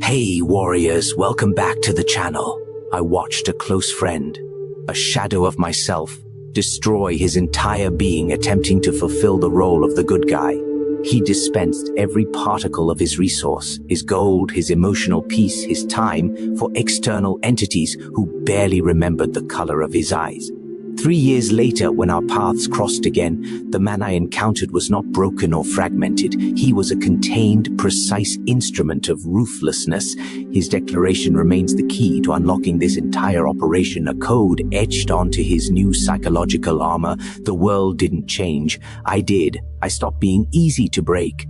Hey warriors, welcome back to the channel. I watched a close friend, a shadow of myself, destroy his entire being attempting to fulfill the role of the good guy. He dispensed every particle of his resource, his gold, his emotional peace, his time, for external entities who barely remembered the color of his eyes. 3 years later, when our paths crossed again, the man I encountered was not broken or fragmented. He was a contained, precise instrument of ruthlessness. His declaration remains the key to unlocking this entire operation, a code etched onto his new psychological armor. The world didn't change. I did. I stopped being easy to break.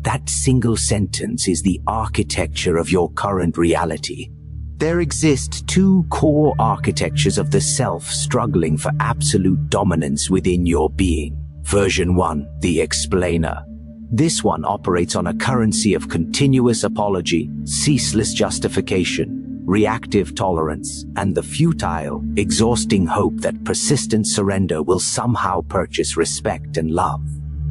That single sentence is the architecture of your current reality. There exist two core architectures of the self struggling for absolute dominance within your being. Version 1, the explainer. This one operates on a currency of continuous apology, ceaseless justification, reactive tolerance, and the futile, exhausting hope that persistent surrender will somehow purchase respect and love.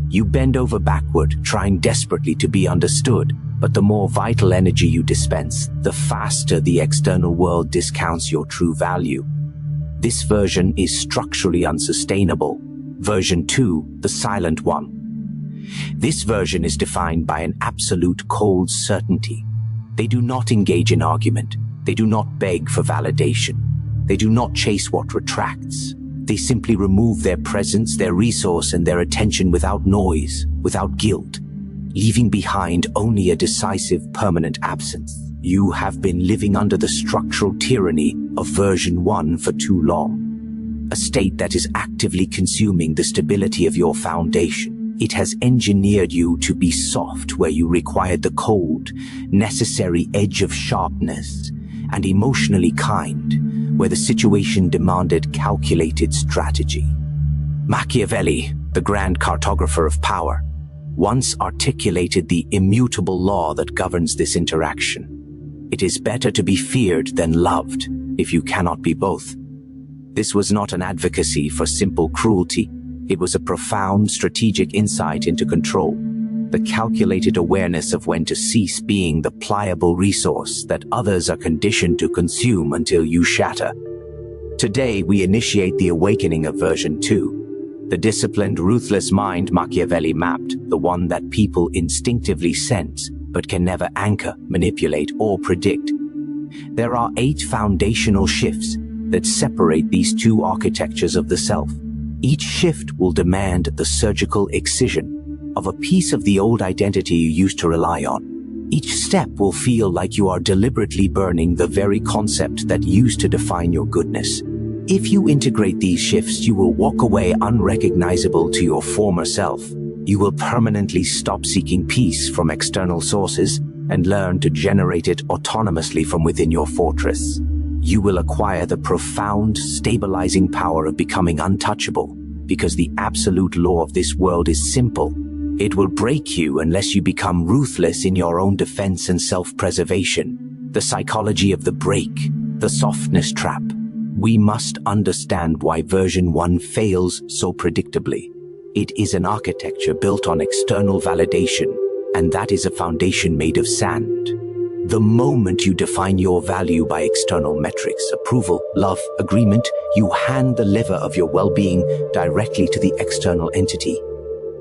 You bend over backward, trying desperately to be understood. But the more vital energy you dispense, the faster the external world discounts your true value. This version is structurally unsustainable. Version 2, the silent one. This version is defined by an absolute cold certainty. They do not engage in argument. They do not beg for validation. They do not chase what retracts. They simply remove their presence, their resource, and their attention without noise, without guilt, leaving behind only a decisive, permanent absence. You have been living under the structural tyranny of version 1 for too long. A state that is actively consuming the stability of your foundation. It has engineered you to be soft where you required the cold, necessary edge of sharpness, and emotionally kind where the situation demanded calculated strategy. Machiavelli, the grand cartographer of power, once articulated the immutable law that governs this interaction. It is better to be feared than loved, if you cannot be both. This was not an advocacy for simple cruelty. It was a profound strategic insight into control, the calculated awareness of when to cease being the pliable resource that others are conditioned to consume until you shatter. Today, we initiate the awakening of version 2. The disciplined, ruthless mind Machiavelli mapped, the one that people instinctively sense, but can never anchor, manipulate, or predict. There are 8 foundational shifts that separate these two architectures of the self. Each shift will demand the surgical excision of a piece of the old identity you used to rely on. Each step will feel like you are deliberately burning the very concept that used to define your goodness. If you integrate these shifts, you will walk away unrecognizable to your former self. You will permanently stop seeking peace from external sources and learn to generate it autonomously from within your fortress. You will acquire the profound, stabilizing power of becoming untouchable, because the absolute law of this world is simple. It will break you unless you become ruthless in your own defense and self-preservation. The psychology of the break, the softness trap. We must understand why version 1 fails so predictably. It is an architecture built on external validation, and that is a foundation made of sand. The moment you define your value by external metrics, approval, love, agreement, you hand the lever of your well-being directly to the external entity.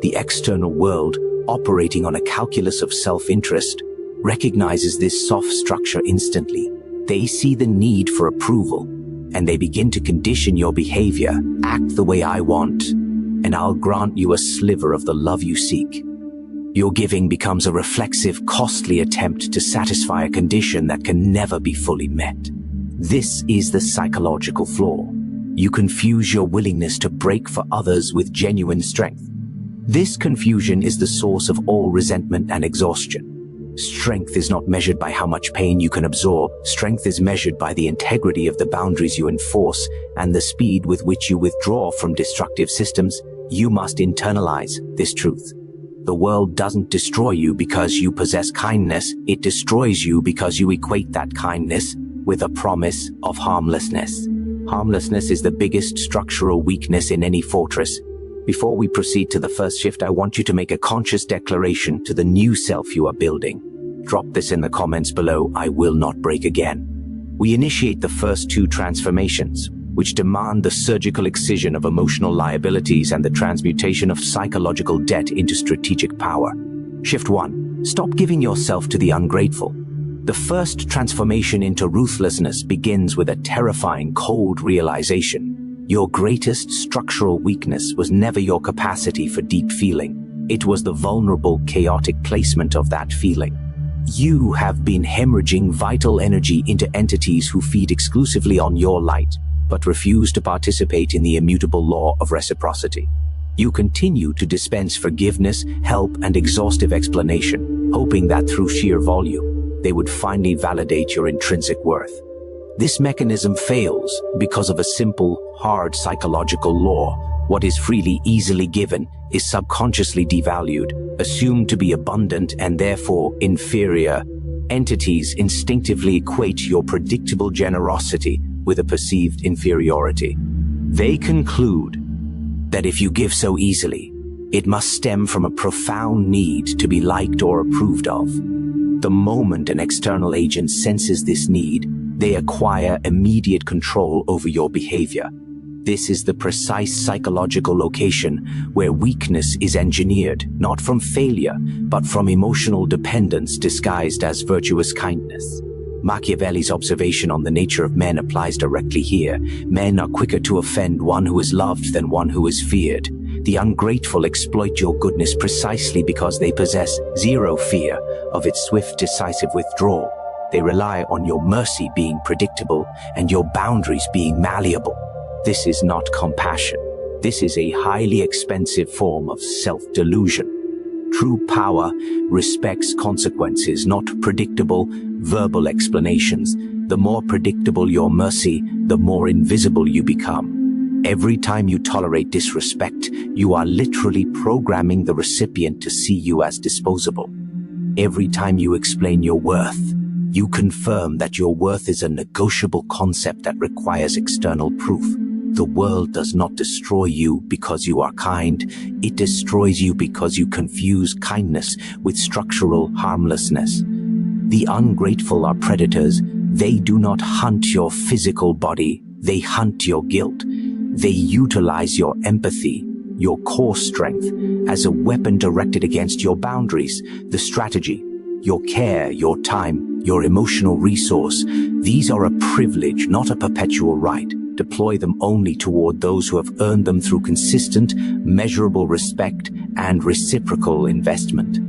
The external world, operating on a calculus of self-interest, recognizes this soft structure instantly. They see the need for approval, and they begin to condition your behavior. Act the way I want, and I'll grant you a sliver of the love you seek. Your giving becomes a reflexive, costly attempt to satisfy a condition that can never be fully met. This is the psychological flaw. You confuse your willingness to break for others with genuine strength. This confusion is the source of all resentment and exhaustion. Strength is not measured by how much pain you can absorb. Strength is measured by the integrity of the boundaries you enforce and the speed with which you withdraw from destructive systems. You must internalize this truth. The world doesn't destroy you because you possess kindness. It destroys you because you equate that kindness with a promise of harmlessness. Harmlessness is the biggest structural weakness in any fortress. Before we proceed to the first shift, I want you to make a conscious declaration to the new self you are building. Drop this in the comments below. I will not break again. We initiate the first two transformations, which demand the surgical excision of emotional liabilities and the transmutation of psychological debt into strategic power. Shift 1. Stop giving yourself to the ungrateful. The first transformation into ruthlessness begins with a terrifying, cold realization. Your greatest structural weakness was never your capacity for deep feeling. It was the vulnerable, chaotic placement of that feeling. You have been hemorrhaging vital energy into entities who feed exclusively on your light, but refuse to participate in the immutable law of reciprocity. You continue to dispense forgiveness, help, and exhaustive explanation, hoping that through sheer volume, they would finally validate your intrinsic worth. This mechanism fails because of a simple, hard psychological law. What is freely, easily given is subconsciously devalued, assumed to be abundant and therefore inferior. Entities instinctively equate your predictable generosity with a perceived inferiority. They conclude that if you give so easily, it must stem from a profound need to be liked or approved of. The moment an external agent senses this need, they acquire immediate control over your behavior. This is the precise psychological location where weakness is engineered, not from failure, but from emotional dependence disguised as virtuous kindness. Machiavelli's observation on the nature of men applies directly here. Men are quicker to offend one who is loved than one who is feared. The ungrateful exploit your goodness precisely because they possess zero fear of its swift, decisive withdrawal. They rely on your mercy being predictable and your boundaries being malleable. This is not compassion. This is a highly expensive form of self-delusion. True power respects consequences, not predictable, verbal explanations. The more predictable your mercy, the more invisible you become. Every time you tolerate disrespect, you are literally programming the recipient to see you as disposable. Every time you explain your worth, you confirm that your worth is a negotiable concept that requires external proof. The world does not destroy you because you are kind. It destroys you because you confuse kindness with structural harmlessness. The ungrateful are predators. They do not hunt your physical body. They hunt your guilt. They utilize your empathy, your core strength, as a weapon directed against your boundaries, the strategy, your care, your time, your emotional resource. These are a privilege, not a perpetual right. Deploy them only toward those who have earned them through consistent, measurable respect and reciprocal investment.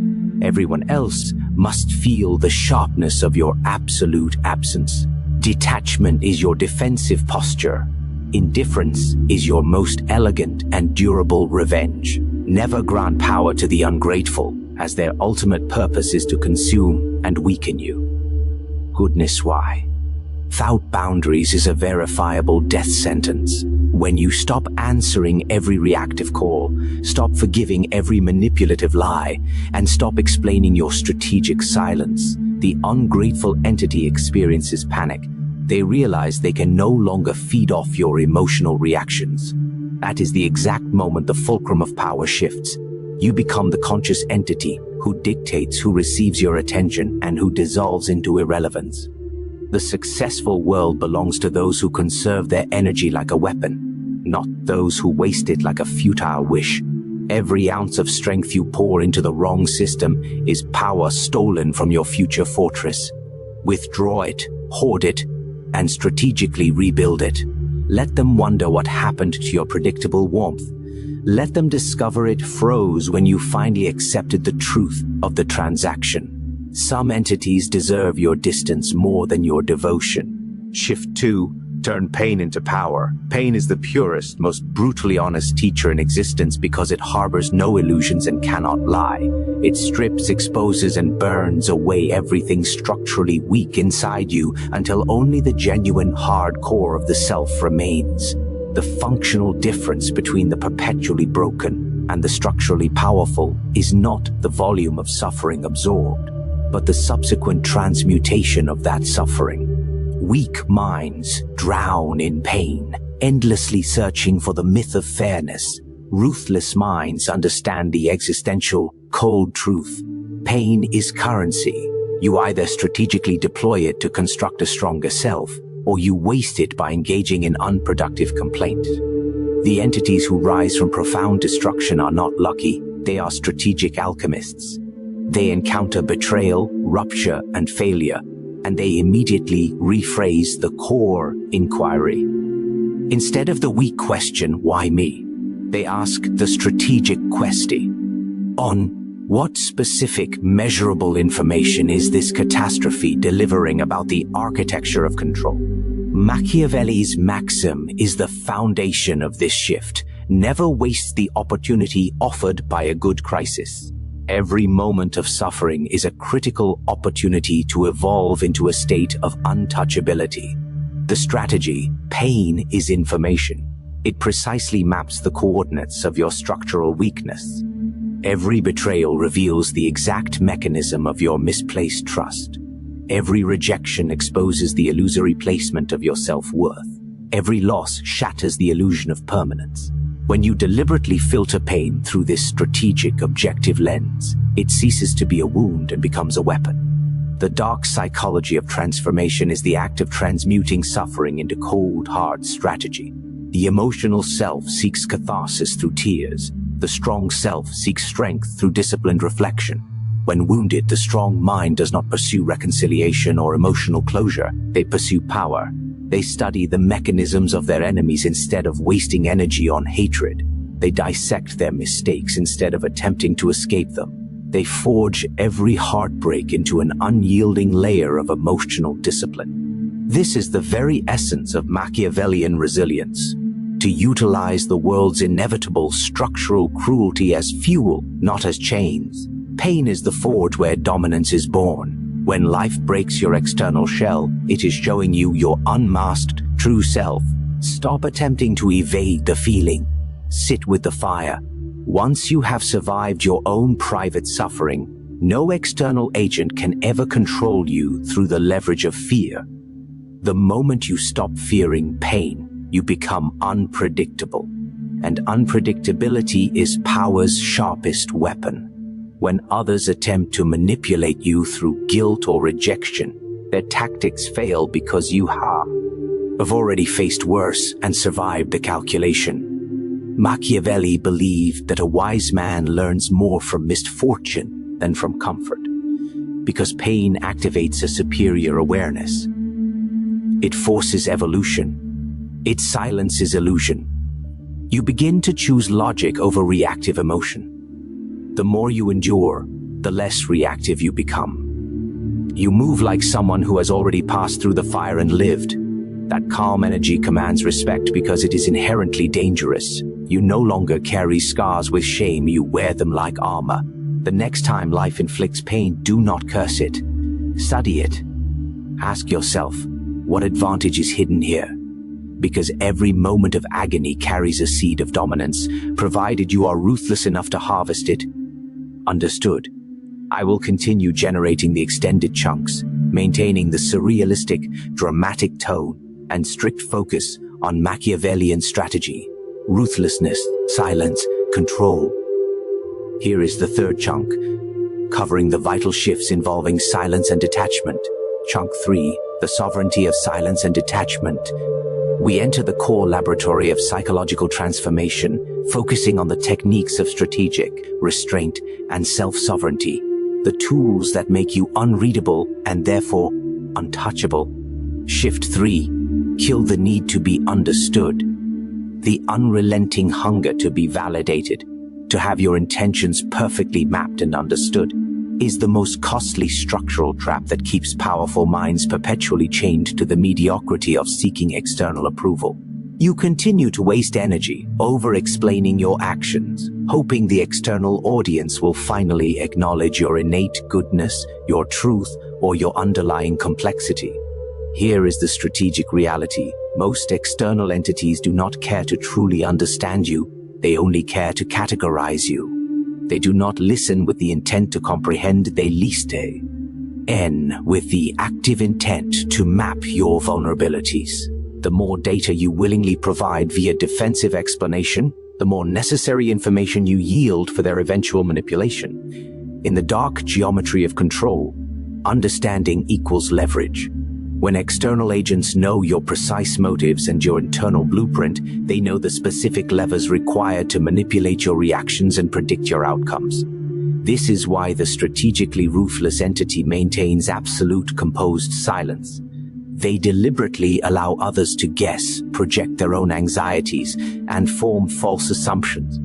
Everyone else must feel the sharpness of your absolute absence. Detachment is your defensive posture. Indifference is your most elegant and durable revenge. Never grant power to the ungrateful, as their ultimate purpose is to consume and weaken you. Goodness, why? Without boundaries is a verifiable death sentence. When you stop answering every reactive call, stop forgiving every manipulative lie, and stop explaining your strategic silence, the ungrateful entity experiences panic. They realize they can no longer feed off your emotional reactions. That is the exact moment the fulcrum of power shifts. You become the conscious entity who dictates who receives your attention and who dissolves into irrelevance. The successful world belongs to those who conserve their energy like a weapon, not those who waste it like a futile wish. Every ounce of strength you pour into the wrong system is power stolen from your future fortress. Withdraw it, hoard it, and strategically rebuild it. Let them wonder what happened to your predictable warmth. Let them discover it froze when you finally accepted the truth of the transaction. Some entities deserve your distance more than your devotion. Shift 2. Turn pain into power. Pain is the purest, most brutally honest teacher in existence because it harbors no illusions and cannot lie. It strips, exposes, and burns away everything structurally weak inside you until only the genuine hard core of the self remains. The functional difference between the perpetually broken and the structurally powerful is not the volume of suffering absorbed, but the subsequent transmutation of that suffering. Weak minds drown in pain, endlessly searching for the myth of fairness. Ruthless minds understand the existential, cold truth. Pain is currency. You either strategically deploy it to construct a stronger self, or you waste it by engaging in unproductive complaint. The entities who rise from profound destruction are not lucky, they are strategic alchemists. They encounter betrayal, rupture, and failure, and they immediately rephrase the core inquiry. Instead of the weak question, why me? They ask the strategic question. On what specific, measurable information is this catastrophe delivering about the architecture of control? Machiavelli's maxim is the foundation of this shift. Never waste the opportunity offered by a good crisis. Every moment of suffering is a critical opportunity to evolve into a state of untouchability. The strategy, pain, is information. It precisely maps the coordinates of your structural weakness. Every betrayal reveals the exact mechanism of your misplaced trust. Every rejection exposes the illusory placement of your self-worth. Every loss shatters the illusion of permanence. When you deliberately filter pain through this strategic, objective lens, it ceases to be a wound and becomes a weapon. The dark psychology of transformation is the act of transmuting suffering into cold, hard strategy. The emotional self seeks catharsis through tears. The strong self seeks strength through disciplined reflection. When wounded, the strong mind does not pursue reconciliation or emotional closure. They pursue power. They study the mechanisms of their enemies instead of wasting energy on hatred. They dissect their mistakes instead of attempting to escape them. They forge every heartbreak into an unyielding layer of emotional discipline. This is the very essence of Machiavellian resilience. To utilize the world's inevitable structural cruelty as fuel, not as chains. Pain is the forge where dominance is born. When life breaks your external shell, it is showing you your unmasked, true self. Stop attempting to evade the feeling. Sit with the fire. Once you have survived your own private suffering, no external agent can ever control you through the leverage of fear. The moment you stop fearing pain, you become unpredictable. And unpredictability is power's sharpest weapon. When others attempt to manipulate you through guilt or rejection, their tactics fail because you have already faced worse and survived the calculation. Machiavelli believed that a wise man learns more from misfortune than from comfort, because pain activates a superior awareness. It forces evolution. It silences illusion. You begin to choose logic over reactive emotion. The more you endure, the less reactive you become. You move like someone who has already passed through the fire and lived. That calm energy commands respect because it is inherently dangerous. You no longer carry scars with shame, you wear them like armor. The next time life inflicts pain, do not curse it. Study it. Ask yourself, what advantage is hidden here? Because every moment of agony carries a seed of dominance, provided you are ruthless enough to harvest it. Understood. I will continue generating the extended chunks, maintaining the surrealistic, dramatic tone, and strict focus on Machiavellian strategy, ruthlessness, silence, control. Here is the third chunk, covering the vital shifts involving silence and detachment. Chunk 3, the sovereignty of silence and detachment. We enter the core laboratory of psychological transformation, focusing on the techniques of strategic, restraint, and self-sovereignty, the tools that make you unreadable and therefore untouchable. Shift 3, kill the need to be understood, the unrelenting hunger to be validated, to have your intentions perfectly mapped and understood, is the most costly structural trap that keeps powerful minds perpetually chained to the mediocrity of seeking external approval. You continue to waste energy over-explaining your actions, hoping the external audience will finally acknowledge your innate goodness, your truth, or your underlying complexity. Here is the strategic reality. Most external entities do not care to truly understand you. They only care to categorize you. They do not listen with the intent to comprehend, they listen with the active intent to map your vulnerabilities. The more data you willingly provide via defensive explanation, the more necessary information you yield for their eventual manipulation. In the dark geometry of control, Understanding equals leverage. When external agents know your precise motives and your internal blueprint, they know the specific levers required to manipulate your reactions and predict your outcomes. This is why the strategically ruthless entity maintains absolute composed silence. They deliberately allow others to guess, project their own anxieties, and form false assumptions.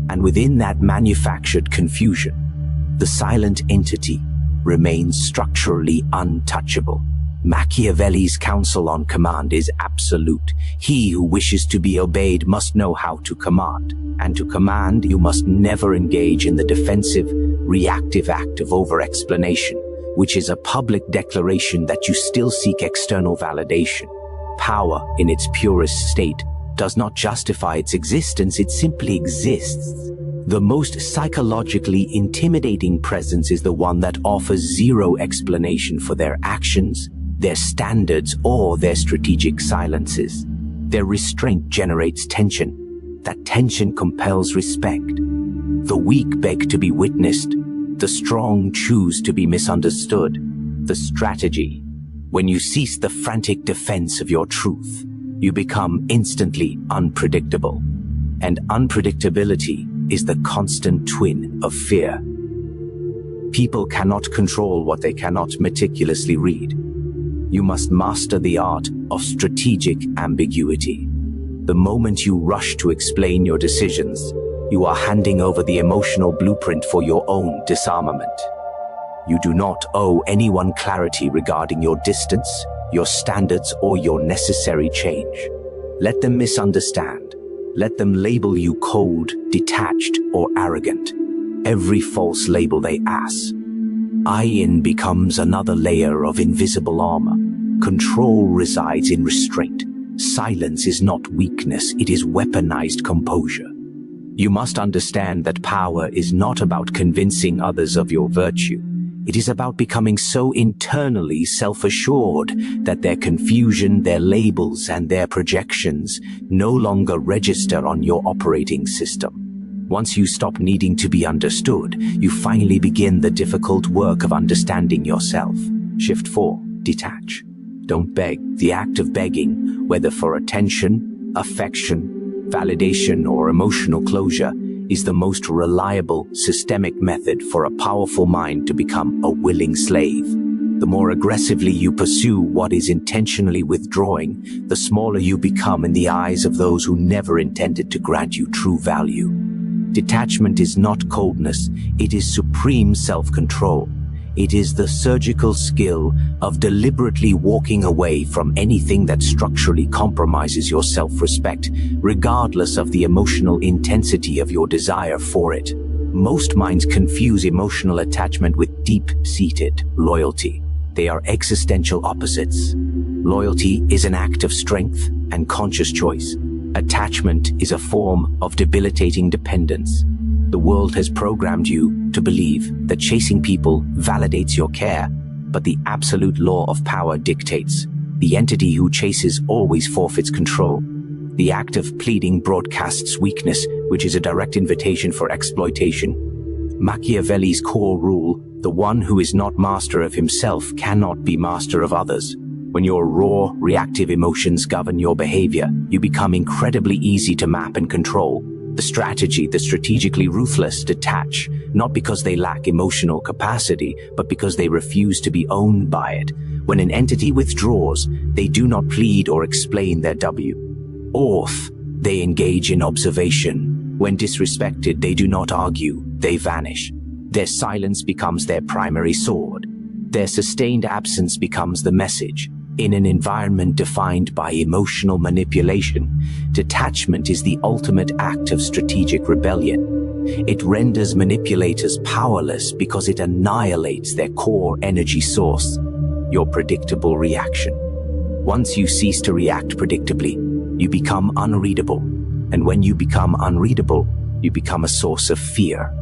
And within that manufactured confusion, the silent entity remains structurally untouchable. Machiavelli's counsel on command is absolute. He who wishes to be obeyed must know how to command. And to command, you must never engage in the defensive, reactive act of over-explanation, which is a public declaration that you still seek external validation. Power, in its purest state, does not justify its existence, it simply exists. The most psychologically intimidating presence is the one that offers zero explanation for their actions, their standards, or their strategic silences. Their restraint generates tension. That tension compels respect. The weak beg to be witnessed. The strong choose to be misunderstood. The strategy. When you cease the frantic defense of your truth, you become instantly unpredictable. And unpredictability is the constant twin of fear. People cannot control what they cannot meticulously read. You must master the art of strategic ambiguity. The moment you rush to explain your decisions, you are handing over the emotional blueprint for your own disarmament. You do not owe anyone clarity regarding your distance, your standards, or your necessary change. Let them misunderstand. Let them label you cold, detached, or arrogant. Every false label they I-in becomes another layer of invisible armor. Control resides in restraint. Silence is not weakness, it is weaponized composure. You must understand that power is not about convincing others of your virtue. It is about becoming so internally self-assured that their confusion, their labels, and their projections no longer register on your operating system. Once you stop needing to be understood, you finally begin the difficult work of understanding yourself. Shift 4. Detach. Don't beg. The act of begging, whether for attention, affection, validation, or emotional closure, is the most reliable, systemic method for a powerful mind to become a willing slave. The more aggressively you pursue what is intentionally withdrawing, the smaller you become in the eyes of those who never intended to grant you true value. Detachment is not coldness, it is supreme self-control. It is the surgical skill of deliberately walking away from anything that structurally compromises your self-respect, regardless of the emotional intensity of your desire for it. Most minds confuse emotional attachment with deep-seated loyalty. They are existential opposites. Loyalty is an act of strength and conscious choice. Attachment is a form of debilitating dependence. The world has programmed you to believe that chasing people validates your care, but the absolute law of power dictates the entity who chases always forfeits control. The act of pleading broadcasts weakness, which is a direct invitation for exploitation. Machiavelli's core rule, the one who is not master of himself cannot be master of others. When your raw, reactive emotions govern your behavior, you become incredibly easy to map and control. The strategically ruthless detach, not because they lack emotional capacity, but because they refuse to be owned by it. When an entity withdraws, they do not plead or explain their worth. They engage in observation. When disrespected, they do not argue, they vanish. Their silence becomes their primary sword. Their sustained absence becomes the message. In an environment defined by emotional manipulation, detachment is the ultimate act of strategic rebellion. It renders manipulators powerless because it annihilates their core energy source, your predictable reaction. Once you cease to react predictably, you become unreadable. And when you become unreadable, you become a source of fear.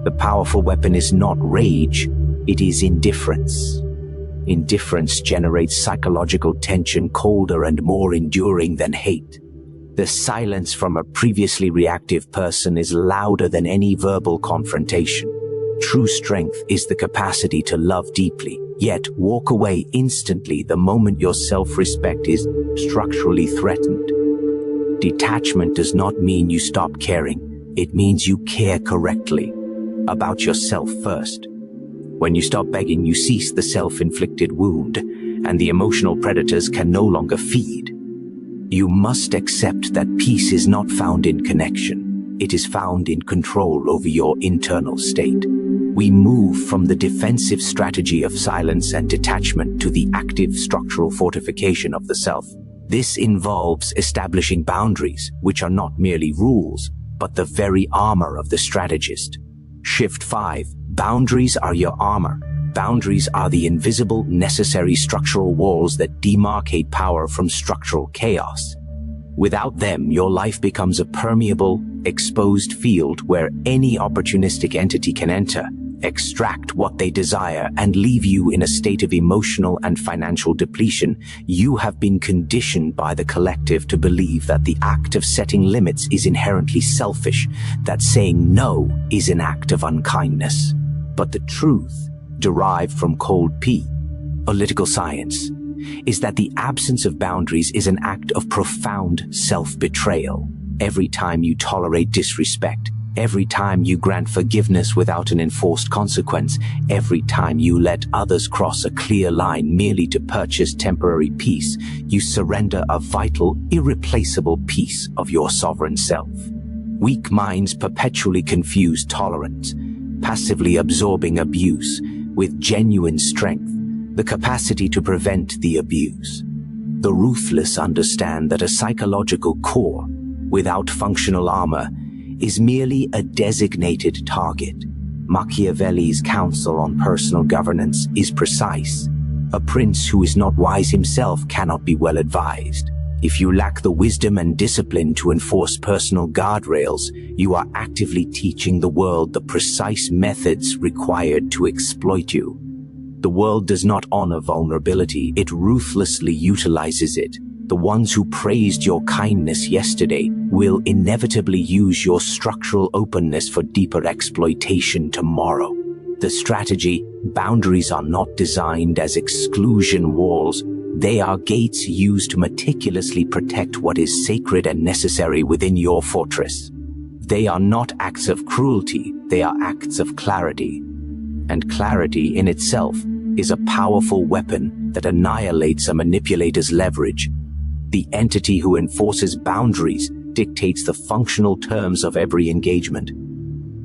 The powerful weapon is not rage, it is indifference. Indifference generates psychological tension colder and more enduring than hate. The silence from a previously reactive person is louder than any verbal confrontation. True strength is the capacity to love deeply, yet walk away instantly the moment your self-respect is structurally threatened. Detachment does not mean you stop caring. It means you care correctly, about yourself first. When you stop begging, you cease the self-inflicted wound, and the emotional predators can no longer feed. You must accept that peace is not found in connection. It is found in control over your internal state. We move from the defensive strategy of silence and detachment to the active structural fortification of the self. This involves establishing boundaries, which are not merely rules, but the very armor of the strategist. Shift 5. Boundaries are your armor. Boundaries are the invisible, necessary structural walls that demarcate power from structural chaos. Without them, your life becomes a permeable, exposed field where any opportunistic entity can enter, extract what they desire, and leave you in a state of emotional and financial depletion. You have been conditioned by the collective to believe that the act of setting limits is inherently selfish, that saying no is an act of unkindness. But the truth, derived from cold political science, is that the absence of boundaries is an act of profound self-betrayal. Every time you tolerate disrespect, every time you grant forgiveness without an enforced consequence, every time you let others cross a clear line merely to purchase temporary peace, you surrender a vital, irreplaceable piece of your sovereign self. Weak minds perpetually confuse tolerance, passively absorbing abuse, with genuine strength, the capacity to prevent the abuse. The ruthless understand that a psychological core, without functional armor, is merely a designated target. Machiavelli's counsel on personal governance is precise. A prince who is not wise himself cannot be well advised. If you lack the wisdom and discipline to enforce personal guardrails, you are actively teaching the world the precise methods required to exploit you. The world does not honor vulnerability, it ruthlessly utilizes it. The ones who praised your kindness yesterday will inevitably use your structural openness for deeper exploitation tomorrow. The strategy, boundaries are not designed as exclusion walls. They are gates used to meticulously protect what is sacred and necessary within your fortress. They are not acts of cruelty, they are acts of clarity. And clarity in itself is a powerful weapon that annihilates a manipulator's leverage. The entity who enforces boundaries dictates the functional terms of every engagement.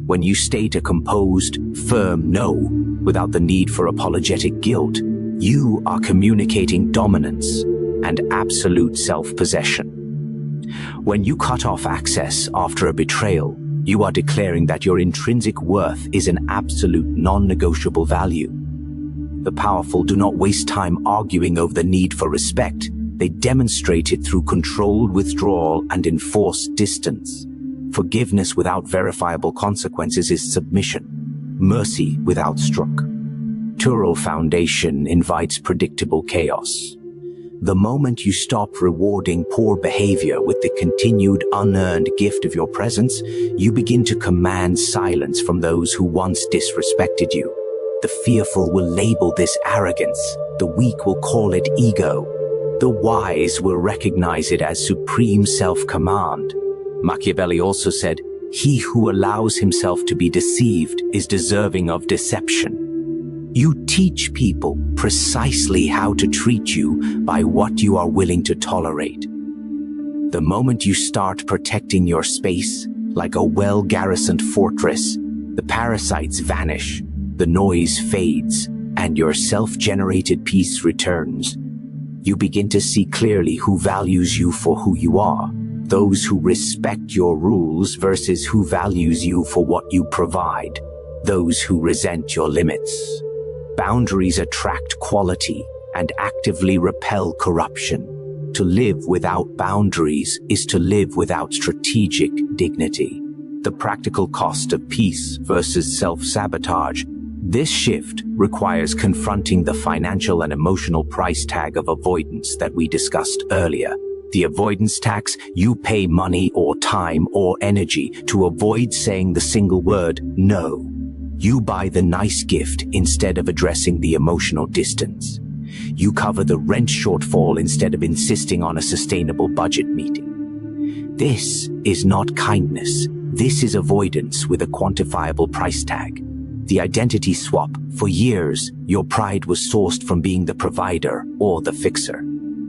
When you state a composed, firm no, without the need for apologetic guilt, you are communicating dominance and absolute self-possession. When you cut off access after a betrayal, you are declaring that your intrinsic worth is an absolute non-negotiable value. The powerful do not waste time arguing over the need for respect. They demonstrate it through controlled withdrawal and enforced distance. Forgiveness without verifiable consequences is submission. Mercy without structural foundation invites predictable chaos. The moment you stop rewarding poor behavior with the continued unearned gift of your presence, you begin to command silence from those who once disrespected you. The fearful will label this arrogance. The weak will call it ego. The wise will recognize it as supreme self-command. Machiavelli also said, "He who allows himself to be deceived is deserving of deception." You teach people precisely how to treat you by what you are willing to tolerate. The moment you start protecting your space, like a well-garrisoned fortress, the parasites vanish, the noise fades, and your self-generated peace returns. You begin to see clearly who values you for who you are, those who respect your rules versus who values you for what you provide, those who resent your limits. Boundaries attract quality and actively repel corruption. To live without boundaries is to live without strategic dignity. The practical cost of peace versus self-sabotage. This shift requires confronting the financial and emotional price tag of avoidance that we discussed earlier. The avoidance tax: you pay money or time or energy to avoid saying the single word no. You buy the nice gift instead of addressing the emotional distance. You cover the rent shortfall instead of insisting on a sustainable budget meeting. This is not kindness. This is avoidance with a quantifiable price tag. The identity swap. For years, your pride was sourced from being the provider or the fixer.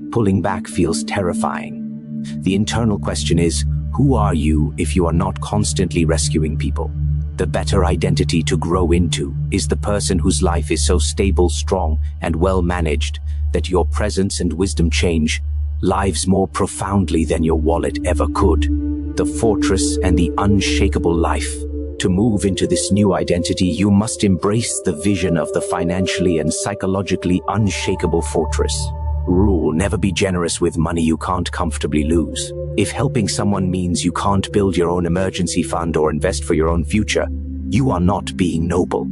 Pulling back feels terrifying. The internal question is, who are you if you are not constantly rescuing people? The better identity to grow into is the person whose life is so stable, strong, and well managed that your presence and wisdom change lives more profoundly than your wallet ever could. The fortress and the unshakable life. To move into this new identity, you must embrace the vision of the financially and psychologically unshakable fortress. Rule: never be generous with money you can't comfortably lose. If helping someone means you can't build your own emergency fund or invest for your own future, you are not being noble.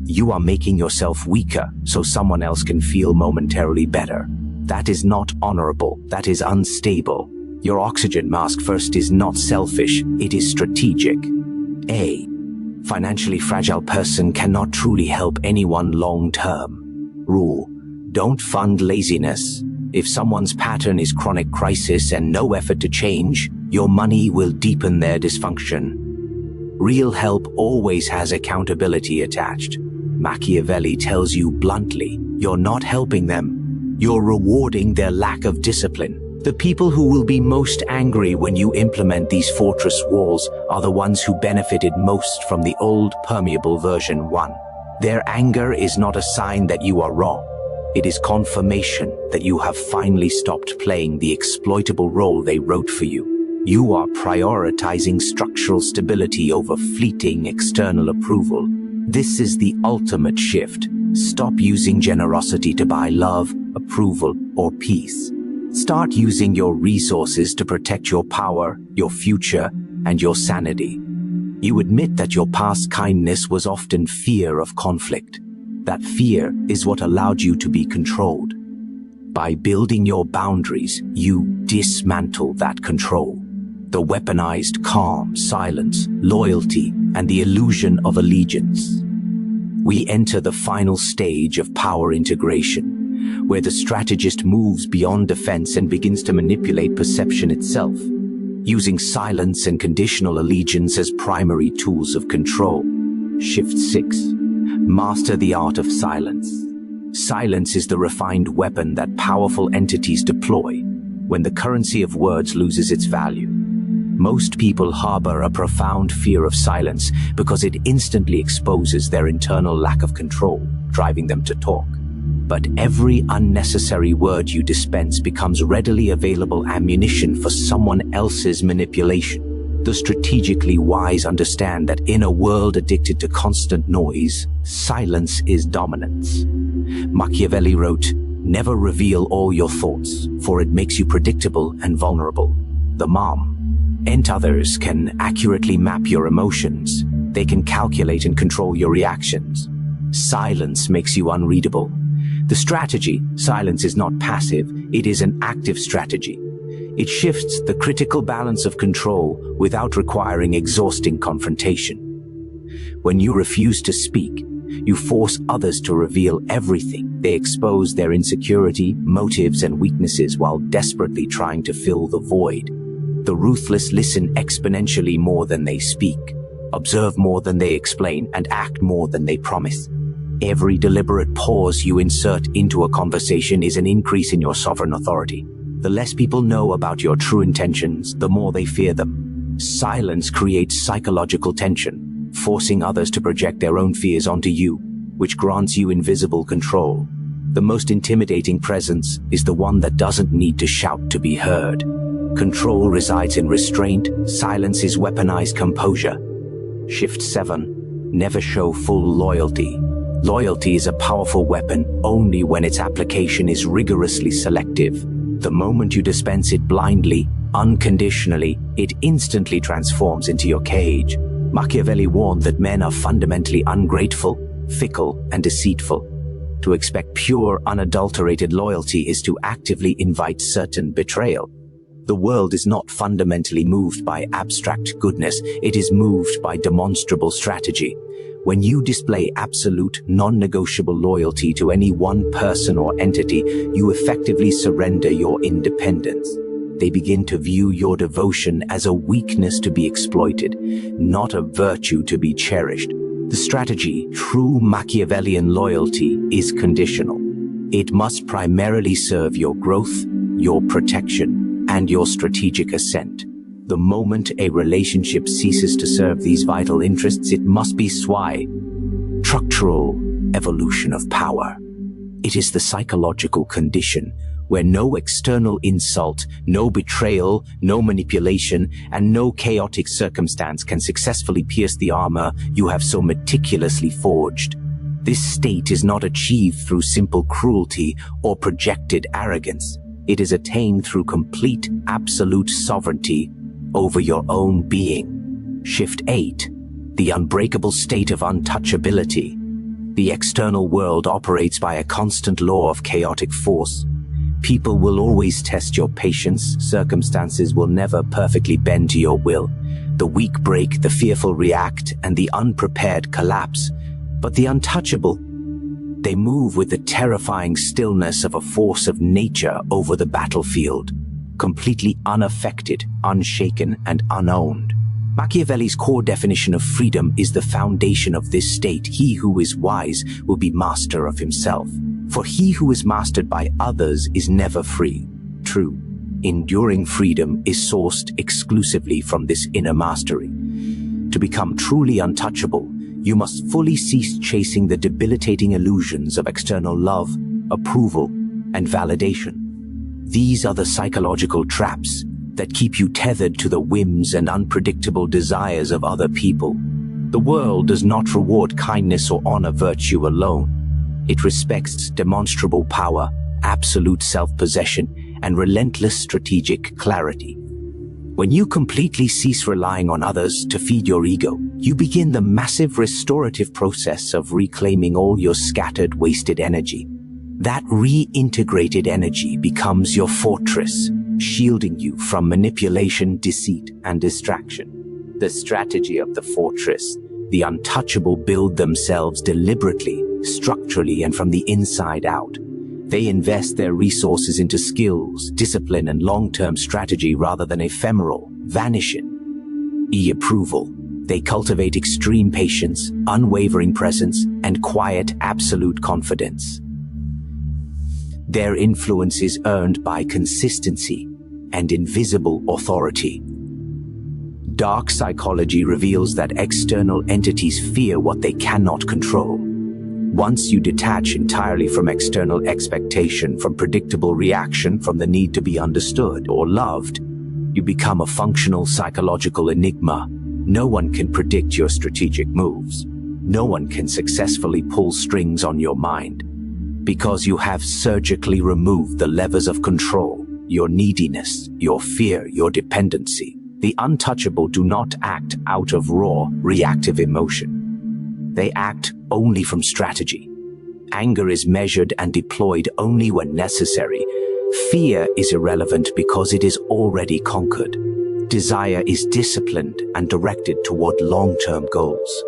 You are making yourself weaker so someone else can feel momentarily better. That is not honorable. That is unstable. Your oxygen mask first is not selfish. It is strategic. A financially fragile person cannot truly help anyone long term. Rule: don't fund laziness. If someone's pattern is chronic crisis and no effort to change, your money will deepen their dysfunction. Real help always has accountability attached. Machiavelli tells you bluntly, you're not helping them. You're rewarding their lack of discipline. The people who will be most angry when you implement these fortress walls are the ones who benefited most from the old permeable version 1. Their anger is not a sign that you are wrong. It is confirmation that you have finally stopped playing the exploitable role they wrote for you. You are prioritizing structural stability over fleeting external approval. This is the ultimate shift. Stop using generosity to buy love, approval, or peace. Start using your resources to protect your power, your future, and your sanity. You admit that your past kindness was often fear of conflict. That fear is what allowed you to be controlled. By building your boundaries, you dismantle that control. The weaponized calm, silence, loyalty, and the illusion of allegiance. We enter the final stage of power integration, where the strategist moves beyond defense and begins to manipulate perception itself, using silence and conditional allegiance as primary tools of control. Shift 6. Master the art of silence. Silence is the refined weapon that powerful entities deploy when the currency of words loses its value. Most people harbor a profound fear of silence because it instantly exposes their internal lack of control, driving them to talk. But every unnecessary word you dispense becomes readily available ammunition for someone else's manipulation. The strategically wise understand that in a world addicted to constant noise, silence is dominance. Machiavelli wrote, "Never reveal all your thoughts, for it makes you predictable and vulnerable." The mom. Others can accurately map your emotions. They can calculate and control your reactions. Silence makes you unreadable. The strategy, silence is not passive, it is an active strategy. It shifts the critical balance of control without requiring exhausting confrontation. When you refuse to speak, you force others to reveal everything. They expose their insecurity, motives, and weaknesses while desperately trying to fill the void. The ruthless listen exponentially more than they speak, observe more than they explain, and act more than they promise. Every deliberate pause you insert into a conversation is an increase in your sovereign authority. The less people know about your true intentions, the more they fear them. Silence creates psychological tension, forcing others to project their own fears onto you, which grants you invisible control. The most intimidating presence is the one that doesn't need to shout to be heard. Control resides in restraint. Silence is weaponized composure. Shift 7. Never show full loyalty. Loyalty is a powerful weapon only when its application is rigorously selective. The moment you dispense it blindly, unconditionally, it instantly transforms into your cage. Machiavelli warned that men are fundamentally ungrateful, fickle, and deceitful. To expect pure, unadulterated loyalty is to actively invite certain betrayal. The world is not fundamentally moved by abstract goodness, it is moved by demonstrable strategy. When you display absolute, non-negotiable loyalty to any one person or entity, you effectively surrender your independence. They begin to view your devotion as a weakness to be exploited, not a virtue to be cherished. The strategy, true Machiavellian loyalty, is conditional. It must primarily serve your growth, your protection, and your strategic ascent. The moment a relationship ceases to serve these vital interests, it must be structural evolution of power. It is the psychological condition where no external insult, no betrayal, no manipulation, and no chaotic circumstance can successfully pierce the armor you have so meticulously forged. This state is not achieved through simple cruelty or projected arrogance. It is attained through complete, absolute sovereignty over your own being. Shift 8. The unbreakable state of untouchability. The external world operates by a constant law of chaotic force. People will always test your patience. Circumstances will never perfectly bend to your will. The weak break, the fearful react, and the unprepared collapse. But the untouchable, they move with the terrifying stillness of a force of nature over the battlefield, completely unaffected, unshaken, and unowned. Machiavelli's core definition of freedom is the foundation of this state. He who is wise will be master of himself. For he who is mastered by others is never free. True, enduring freedom is sourced exclusively from this inner mastery. To become truly untouchable, you must fully cease chasing the debilitating illusions of external love, approval, and validation. These are the psychological traps that keep you tethered to the whims and unpredictable desires of other people. The world does not reward kindness or honor virtue alone. It respects demonstrable power, absolute self-possession, and relentless strategic clarity. When you completely cease relying on others to feed your ego, you begin the massive restorative process of reclaiming all your scattered, wasted energy. That reintegrated energy becomes your fortress, shielding you from manipulation, deceit, and distraction. The strategy of the fortress, the untouchable, build themselves deliberately, structurally, and from the inside out. They invest their resources into skills, discipline, and long-term strategy rather than ephemeral, vanishing approval. They cultivate extreme patience, unwavering presence, and quiet, absolute confidence. Their influence is earned by consistency and invisible authority. Dark psychology reveals that external entities fear what they cannot control. Once you detach entirely from external expectation, from predictable reaction, from the need to be understood or loved, you become a functional psychological enigma. No one can predict your strategic moves. No one can successfully pull strings on your mind, because you have surgically removed the levers of control, your neediness, your fear, your dependency. The untouchable do not act out of raw, reactive emotion. They act only from strategy. Anger is measured and deployed only when necessary. Fear is irrelevant because it is already conquered. Desire is disciplined and directed toward long-term goals.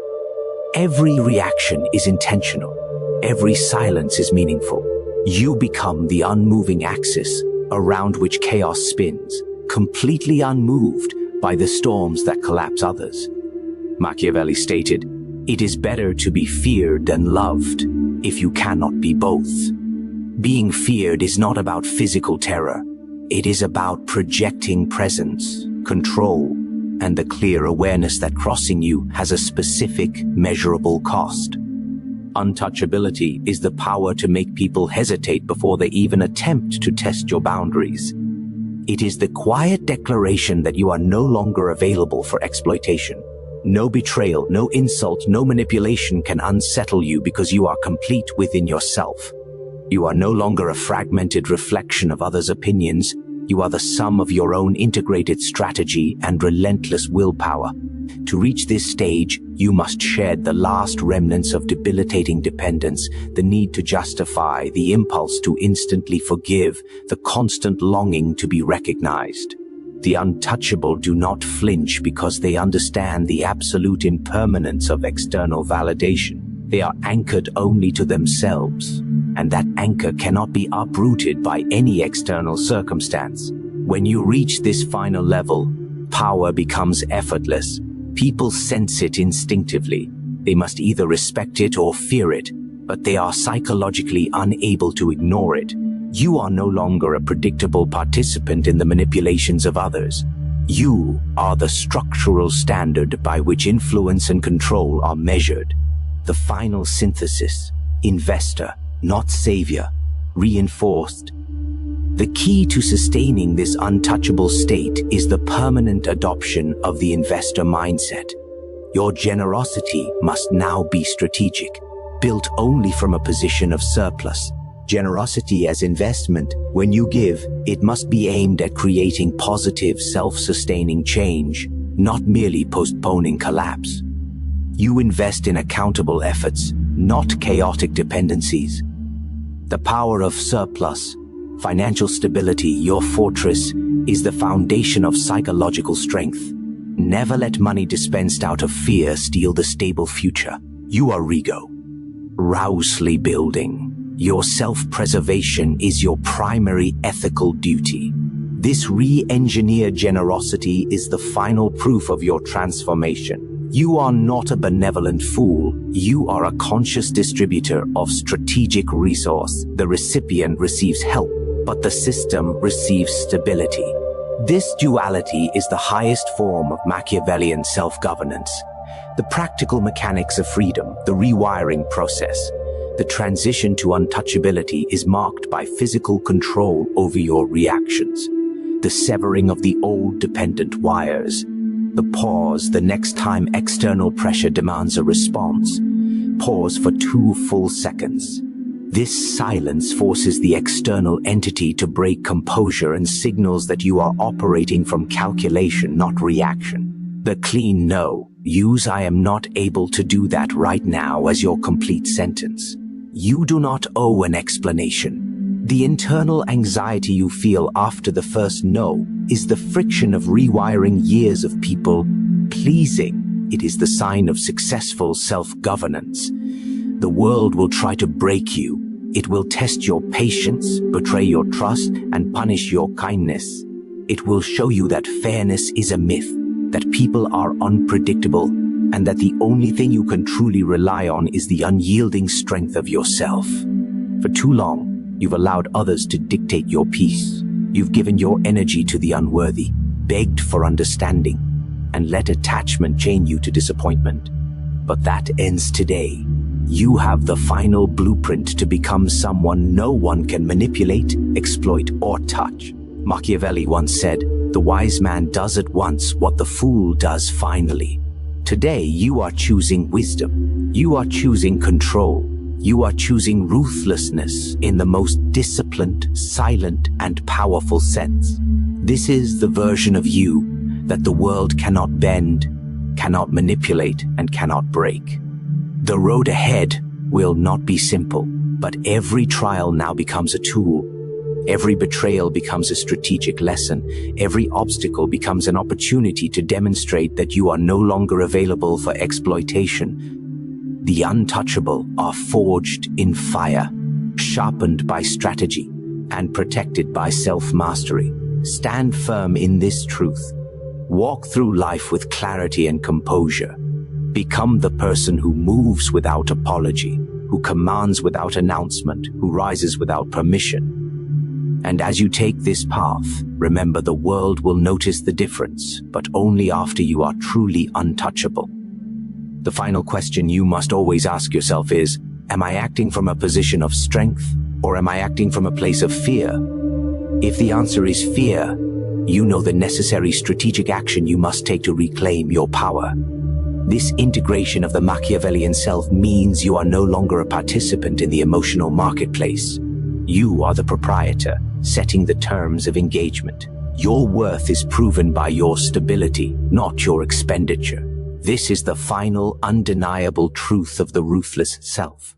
Every reaction is intentional. Every silence is meaningful. You become the unmoving axis around which chaos spins, completely unmoved by the storms that collapse others. Machiavelli stated, "It is better to be feared than loved, if you cannot be both." Being feared is not about physical terror. It is about projecting presence, control, and the clear awareness that crossing you has a specific, measurable cost. Untouchability is the power to make people hesitate before they even attempt to test your boundaries. It is the quiet declaration that you are no longer available for exploitation. No betrayal, no insult, no manipulation can unsettle you because you are complete within yourself. You are no longer a fragmented reflection of others' opinions. You are the sum of your own integrated strategy and relentless willpower. To reach this stage, you must shed the last remnants of debilitating dependence, the need to justify, the impulse to instantly forgive, the constant longing to be recognized. The untouchable do not flinch because they understand the absolute impermanence of external validation. They are anchored only to themselves, and that anchor cannot be uprooted by any external circumstance. When you reach this final level, power becomes effortless. People sense it instinctively. They must either respect it or fear it, but they are psychologically unable to ignore it. You are no longer a predictable participant in the manipulations of others. You are the structural standard by which influence and control are measured. The final synthesis, investor, not savior, reinforced. The key to sustaining this untouchable state is the permanent adoption of the investor mindset. Your generosity must now be strategic, built only from a position of surplus. Generosity as investment, when you give, it must be aimed at creating positive, self-sustaining change, not merely postponing collapse. You invest in accountable efforts, not chaotic dependencies. The power of surplus, financial stability, your fortress, is the foundation of psychological strength. Never let money dispensed out of fear steal the stable future. You are Rego. Rousely building. Your self-preservation is your primary ethical duty. This re-engineered generosity is the final proof of your transformation. You are not a benevolent fool. You are a conscious distributor of strategic resource. The recipient receives help, but the system receives stability. This duality is the highest form of Machiavellian self-governance. The practical mechanics of freedom, the rewiring process. The transition to untouchability is marked by physical control over your reactions. The severing of the old dependent wires. The pause the next time external pressure demands a response. Pause for 2 full seconds. This silence forces the external entity to break composure and signals that you are operating from calculation, not reaction. The clean no. Use "I am not able to do that right now" as your complete sentence. You do not owe an explanation. The internal anxiety you feel after the first no is the friction of rewiring years of people pleasing. It is the sign of successful self-governance. The world will try to break you. It will test your patience, betray your trust, and punish your kindness. It will show you that fairness is a myth, that people are unpredictable, and that the only thing you can truly rely on is the unyielding strength of yourself. For too long, you've allowed others to dictate your peace. You've given your energy to the unworthy, begged for understanding, and let attachment chain you to disappointment. But that ends today. You have the final blueprint to become someone no one can manipulate, exploit, or touch. Machiavelli once said, "The wise man does at once what the fool does finally." Today, you are choosing wisdom. You are choosing control. You are choosing ruthlessness in the most disciplined, silent, and powerful sense. This is the version of you that the world cannot bend, cannot manipulate, and cannot break. The road ahead will not be simple, but every trial now becomes a tool. Every betrayal becomes a strategic lesson. Every obstacle becomes an opportunity to demonstrate that you are no longer available for exploitation. The untouchable are forged in fire, sharpened by strategy, and protected by self-mastery. Stand firm in this truth. Walk through life with clarity and composure. Become the person who moves without apology, who commands without announcement, who rises without permission. And as you take this path, remember the world will notice the difference, but only after you are truly untouchable. The final question you must always ask yourself is, am I acting from a position of strength, or am I acting from a place of fear? If the answer is fear, you know the necessary strategic action you must take to reclaim your power. This integration of the Machiavellian self means you are no longer a participant in the emotional marketplace. You are the proprietor, setting the terms of engagement. Your worth is proven by your stability, not your expenditure. This is the final, undeniable truth of the ruthless self.